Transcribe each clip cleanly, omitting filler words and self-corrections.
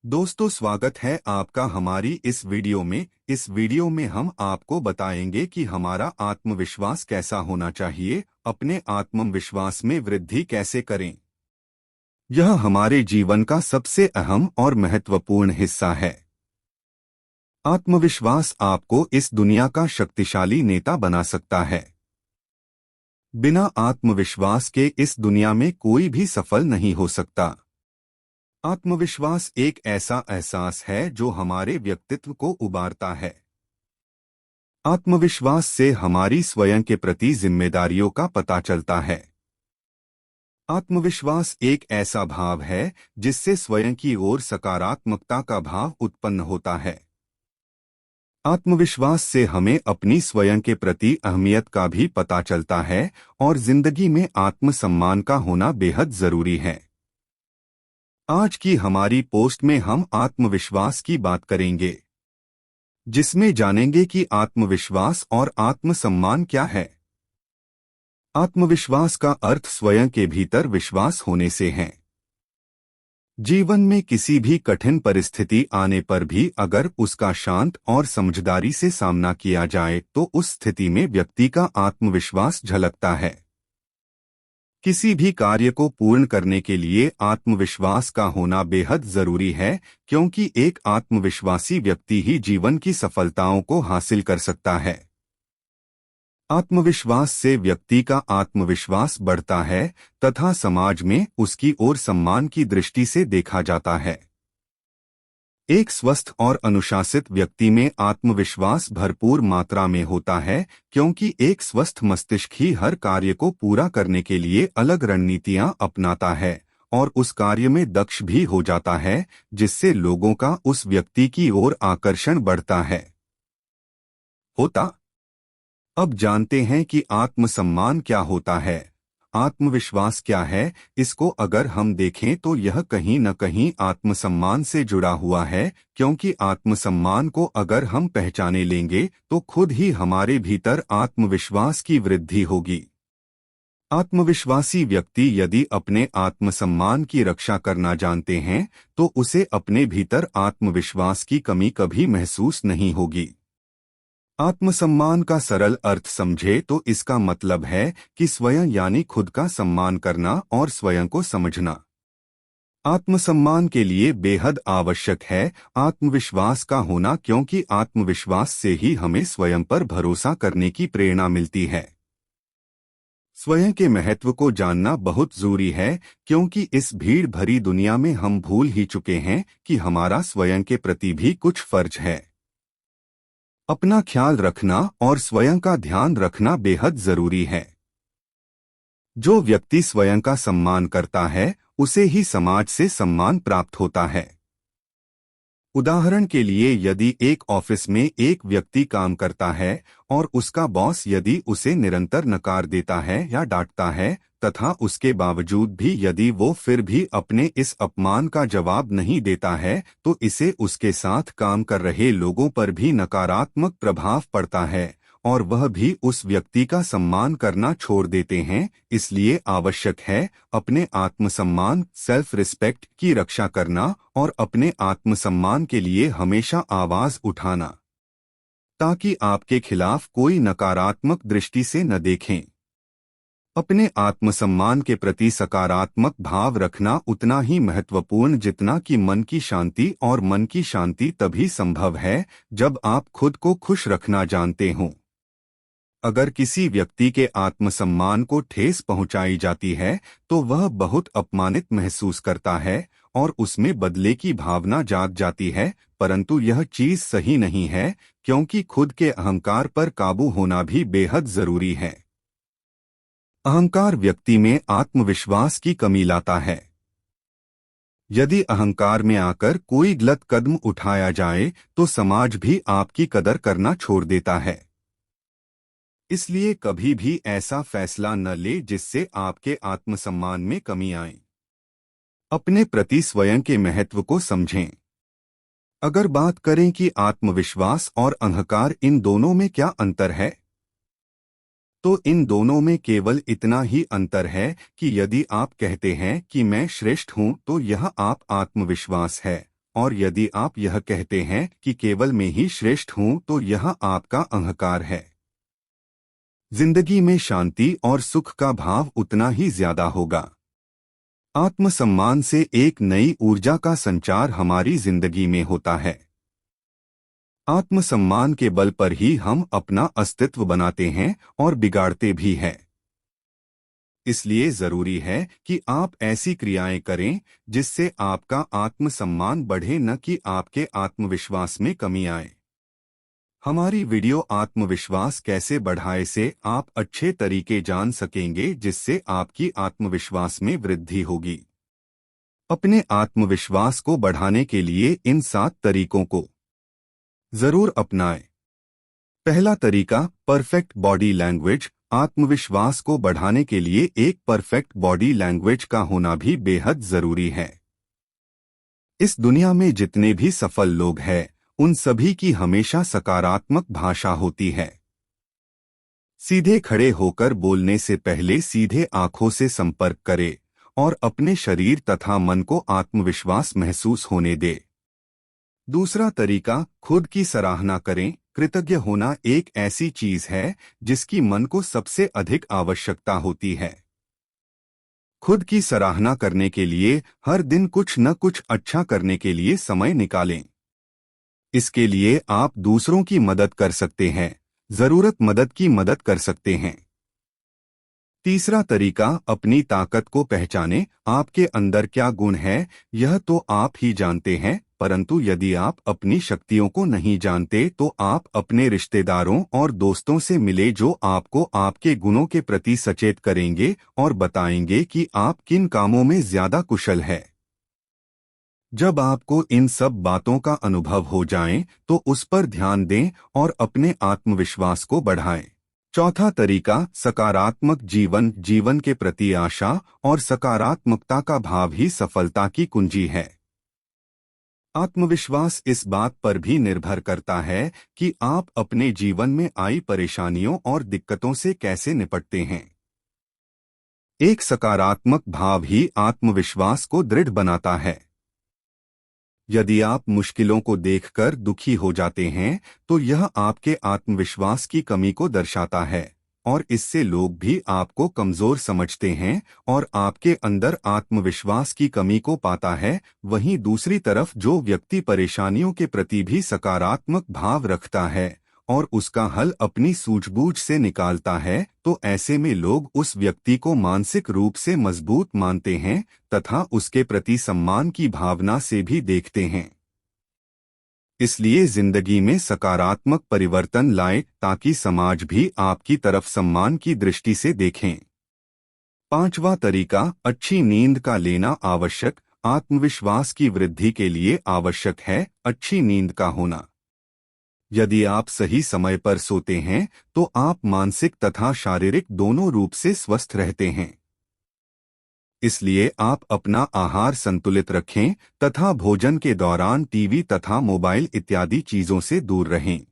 दोस्तों, स्वागत है आपका हमारी इस वीडियो में। इस वीडियो में हम आपको बताएंगे कि हमारा आत्मविश्वास कैसा होना चाहिए, अपने आत्मविश्वास में वृद्धि कैसे करें। यह हमारे जीवन का सबसे अहम और महत्वपूर्ण हिस्सा है। आत्मविश्वास आपको इस दुनिया का शक्तिशाली नेता बना सकता है। बिना आत्मविश्वास के इस दुनिया में कोई भी सफल नहीं हो सकता। आत्मविश्वास एक ऐसा एहसास है जो हमारे व्यक्तित्व को उबारता है। आत्मविश्वास से हमारी स्वयं के प्रति जिम्मेदारियों का पता चलता है। आत्मविश्वास एक ऐसा भाव है जिससे स्वयं की ओर सकारात्मकता का भाव उत्पन्न होता है। आत्मविश्वास से हमें अपनी स्वयं के प्रति अहमियत का भी पता चलता है और जिंदगी में आत्मसम्मान का होना बेहद जरूरी है। आज की हमारी पोस्ट में हम आत्मविश्वास की बात करेंगे, जिसमें जानेंगे कि आत्मविश्वास और आत्मसम्मान क्या है। आत्मविश्वास का अर्थ स्वयं के भीतर विश्वास होने से है। जीवन में किसी भी कठिन परिस्थिति आने पर भी अगर उसका शांत और समझदारी से सामना किया जाए तो उस स्थिति में व्यक्ति का आत्मविश्वास झलकता है। किसी भी कार्य को पूर्ण करने के लिए आत्मविश्वास का होना बेहद जरूरी है, क्योंकि एक आत्मविश्वासी व्यक्ति ही जीवन की सफलताओं को हासिल कर सकता है। आत्मविश्वास से व्यक्ति का आत्मविश्वास बढ़ता है तथा समाज में उसकी ओर सम्मान की दृष्टि से देखा जाता है। एक स्वस्थ और अनुशासित व्यक्ति में आत्मविश्वास भरपूर मात्रा में होता है, क्योंकि एक स्वस्थ मस्तिष्क ही हर कार्य को पूरा करने के लिए अलग रणनीतियां अपनाता है और उस कार्य में दक्ष भी हो जाता है, जिससे लोगों का उस व्यक्ति की ओर आकर्षण बढ़ता है। अब जानते हैं कि आत्मसम्मान क्या होता है, आत्मविश्वास क्या है। इसको अगर हम देखें तो यह कहीं न कहीं आत्मसम्मान से जुड़ा हुआ है, क्योंकि आत्मसम्मान को अगर हम पहचाने लेंगे तो खुद ही हमारे भीतर आत्मविश्वास की वृद्धि होगी। आत्मविश्वासी व्यक्ति यदि अपने आत्मसम्मान की रक्षा करना जानते हैं तो उसे अपने भीतर आत्मविश्वास की कमी कभी महसूस नहीं होगी। आत्मसम्मान का सरल अर्थ समझे तो इसका मतलब है कि स्वयं यानी खुद का सम्मान करना और स्वयं को समझना। आत्मसम्मान के लिए बेहद आवश्यक है आत्मविश्वास का होना, क्योंकि आत्मविश्वास से ही हमें स्वयं पर भरोसा करने की प्रेरणा मिलती है। स्वयं के महत्व को जानना बहुत जरूरी है, क्योंकि इस भीड़ भरी दुनिया में हम भूल ही चुके हैं कि हमारा स्वयं के प्रति भी कुछ फर्ज है। अपना ख्याल रखना और स्वयं का ध्यान रखना बेहद जरूरी है। जो व्यक्ति स्वयं का सम्मान करता है उसे ही समाज से सम्मान प्राप्त होता है। उदाहरण के लिए, यदि एक ऑफिस में एक व्यक्ति काम करता है और उसका बॉस यदि उसे निरंतर नकार देता है या डांटता है तथा उसके बावजूद भी यदि वो फिर भी अपने इस अपमान का जवाब नहीं देता है तो इसे उसके साथ काम कर रहे लोगों पर भी नकारात्मक प्रभाव पड़ता है और वह भी उस व्यक्ति का सम्मान करना छोड़ देते हैं। इसलिए आवश्यक है अपने आत्मसम्मान सेल्फ रिस्पेक्ट की रक्षा करना और अपने आत्मसम्मान के लिए हमेशा आवाज उठाना, ताकि आपके खिलाफ कोई नकारात्मक दृष्टि से न देखें। अपने आत्मसम्मान के प्रति सकारात्मक भाव रखना उतना ही महत्वपूर्ण जितना कि मन की शांति, और मन की शांति तभी संभव है जब आप खुद को खुश रखना जानते हों। अगर किसी व्यक्ति के आत्मसम्मान को ठेस पहुंचाई जाती है तो वह बहुत अपमानित महसूस करता है और उसमें बदले की भावना जाग जाती है, परंतु यह चीज सही नहीं है, क्योंकि खुद के अहंकार पर काबू होना भी बेहद जरूरी है। अहंकार व्यक्ति में आत्मविश्वास की कमी लाता है। यदि अहंकार में आकर कोई गलत कदम उठाया जाए तो समाज भी आपकी कदर करना छोड़ देता है। इसलिए कभी भी ऐसा फैसला न ले जिससे आपके आत्मसम्मान में कमी आए। अपने प्रति स्वयं के महत्व को समझें। अगर बात करें कि आत्मविश्वास और अहंकार इन दोनों में क्या अंतर है, तो इन दोनों में केवल इतना ही अंतर है कि यदि आप कहते हैं कि मैं श्रेष्ठ हूं तो यह आप आत्मविश्वास है, और यदि आप यह कहते हैं कि केवल मैं ही श्रेष्ठ हूं तो यह आपका अहंकार है। जिंदगी में शांति और सुख का भाव उतना ही ज्यादा होगा। आत्मसम्मान से एक नई ऊर्जा का संचार हमारी जिंदगी में होता है। आत्मसम्मान के बल पर ही हम अपना अस्तित्व बनाते हैं और बिगाड़ते भी हैं। इसलिए जरूरी है कि आप ऐसी क्रियाएं करें जिससे आपका आत्मसम्मान बढ़े, न कि आपके आत्मविश्वास में कमी आए। हमारी वीडियो आत्मविश्वास कैसे बढ़ाए से आप अच्छे तरीके जान सकेंगे, जिससे आपकी आत्मविश्वास में वृद्धि होगी। अपने आत्मविश्वास को बढ़ाने के लिए इन 7 तरीकों को जरूर अपनाएं। पहला तरीका, परफेक्ट बॉडी लैंग्वेज। आत्मविश्वास को बढ़ाने के लिए एक परफेक्ट बॉडी लैंग्वेज का होना भी बेहद जरूरी है। इस दुनिया में जितने भी सफल लोग हैं, उन सभी की हमेशा सकारात्मक भाषा होती है। सीधे खड़े होकर बोलने से पहले सीधे आंखों से संपर्क करें और अपने शरीर तथा मन को आत्मविश्वास महसूस होने दे। दूसरा तरीका, खुद की सराहना करें। कृतज्ञ होना एक ऐसी चीज है जिसकी मन को सबसे अधिक आवश्यकता होती है। खुद की सराहना करने के लिए हर दिन कुछ न कुछ अच्छा करने के लिए समय निकालें। इसके लिए आप दूसरों की मदद कर सकते हैं, जरूरतमंद की मदद कर सकते हैं। तीसरा तरीका, अपनी ताकत को पहचानें। आपके अंदर क्या गुण है यह तो आप ही जानते हैं, परंतु यदि आप अपनी शक्तियों को नहीं जानते तो आप अपने रिश्तेदारों और दोस्तों से मिले, जो आपको आपके गुणों के प्रति सचेत करेंगे और बताएंगे कि आप किन कामों में ज्यादा कुशल है। जब आपको इन सब बातों का अनुभव हो जाए तो उस पर ध्यान दें और अपने आत्मविश्वास को बढ़ाएं। चौथा तरीका, सकारात्मक जीवन। जीवन के प्रति आशा और सकारात्मकता का भाव ही सफलता की कुंजी है। आत्मविश्वास इस बात पर भी निर्भर करता है कि आप अपने जीवन में आई परेशानियों और दिक्कतों से कैसे निपटते हैं। एक सकारात्मक भाव ही आत्मविश्वास को दृढ़ बनाता है। यदि आप मुश्किलों को देखकर दुखी हो जाते हैं तो यह आपके आत्मविश्वास की कमी को दर्शाता है और इससे लोग भी आपको कमजोर समझते हैं और आपके अंदर आत्मविश्वास की कमी को पाता है। वहीं दूसरी तरफ जो व्यक्ति परेशानियों के प्रति भी सकारात्मक भाव रखता है और उसका हल अपनी सूझबूझ से निकालता है, तो ऐसे में लोग उस व्यक्ति को मानसिक रूप से मजबूत मानते हैं तथा उसके प्रति सम्मान की भावना से भी देखते हैं। इसलिए जिंदगी में सकारात्मक परिवर्तन लाएं ताकि समाज भी आपकी तरफ सम्मान की दृष्टि से देखें। पांचवा तरीका, अच्छी नींद का लेना आवश्यक। आत्मविश्वास की वृद्धि के लिए आवश्यक है अच्छी नींद का होना। यदि आप सही समय पर सोते हैं तो आप मानसिक तथा शारीरिक दोनों रूप से स्वस्थ रहते हैं। इसलिए आप अपना आहार संतुलित रखें तथा भोजन के दौरान टीवी तथा मोबाइल इत्यादि चीजों से दूर रहें।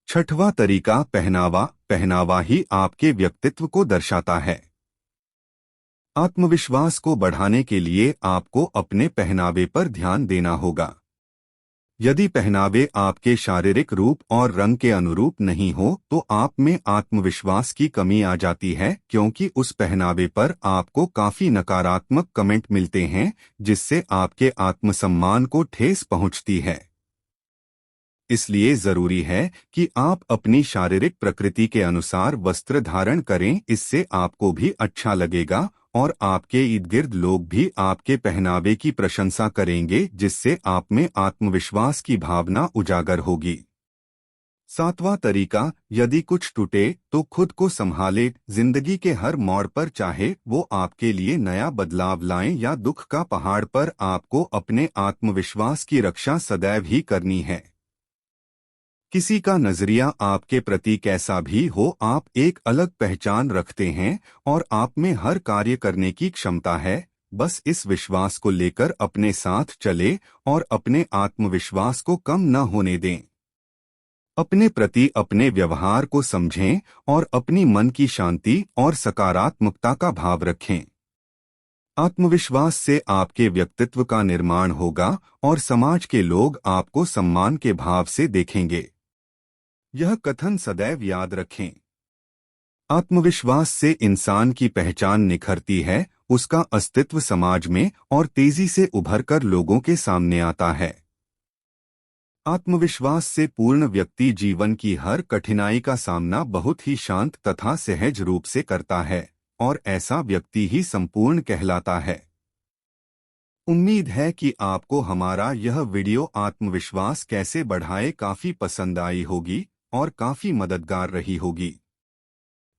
छठवां तरीका, पहनावा। पहनावा ही आपके व्यक्तित्व को दर्शाता है। आत्मविश्वास को बढ़ाने के लिए आपको अपने पहनावे पर ध्यान देना होगा। यदि पहनावे आपके शारीरिक रूप और रंग के अनुरूप नहीं हो तो आप में आत्मविश्वास की कमी आ जाती है, क्योंकि उस पहनावे पर आपको काफी नकारात्मक कमेंट मिलते हैं जिससे आपके आत्मसम्मान को ठेस पहुंचती है। इसलिए जरूरी है कि आप अपनी शारीरिक प्रकृति के अनुसार वस्त्र धारण करें, इससे आपको भी अच्छा लगेगा और आपके इर्द गिर्द लोग भी आपके पहनावे की प्रशंसा करेंगे, जिससे आप में आत्मविश्वास की भावना उजागर होगी। सातवां तरीका, यदि कुछ टूटे तो खुद को संभाले। जिंदगी के हर मोड़ पर चाहे वो आपके लिए नया बदलाव लाएं या दुख का पहाड़ पर, आपको अपने आत्मविश्वास की रक्षा सदैव ही करनी है। किसी का नजरिया आपके प्रति कैसा भी हो, आप एक अलग पहचान रखते हैं और आप में हर कार्य करने की क्षमता है। बस इस विश्वास को लेकर अपने साथ चले और अपने आत्मविश्वास को कम न होने दें। अपने प्रति अपने व्यवहार को समझें और अपनी मन की शांति और सकारात्मकता का भाव रखें। आत्मविश्वास से आपके व्यक्तित्व का निर्माण होगा और समाज के लोग आपको सम्मान के भाव से देखेंगे। यह कथन सदैव याद रखें। आत्मविश्वास से इंसान की पहचान निखरती है, उसका अस्तित्व समाज में और तेजी से उभरकर लोगों के सामने आता है। आत्मविश्वास से पूर्ण व्यक्ति जीवन की हर कठिनाई का सामना बहुत ही शांत तथा सहज रूप से करता है और ऐसा व्यक्ति ही संपूर्ण कहलाता है। उम्मीद है कि आपको हमारा यह वीडियो आत्मविश्वास कैसे बढ़ाए काफी पसंद आई होगी और काफी मददगार रही होगी।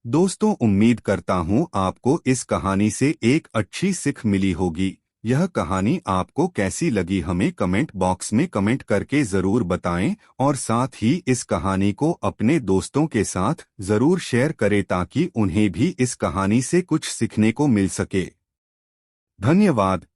दोस्तों, उम्मीद करता हूं आपको इस कहानी से एक अच्छी सीख मिली होगी। यह कहानी आपको कैसी लगी हमें कमेंट बॉक्स में कमेंट करके ज़रूर बताएं और साथ ही इस कहानी को अपने दोस्तों के साथ ज़रूर शेयर करें ताकि उन्हें भी इस कहानी से कुछ सीखने को मिल सके। धन्यवाद।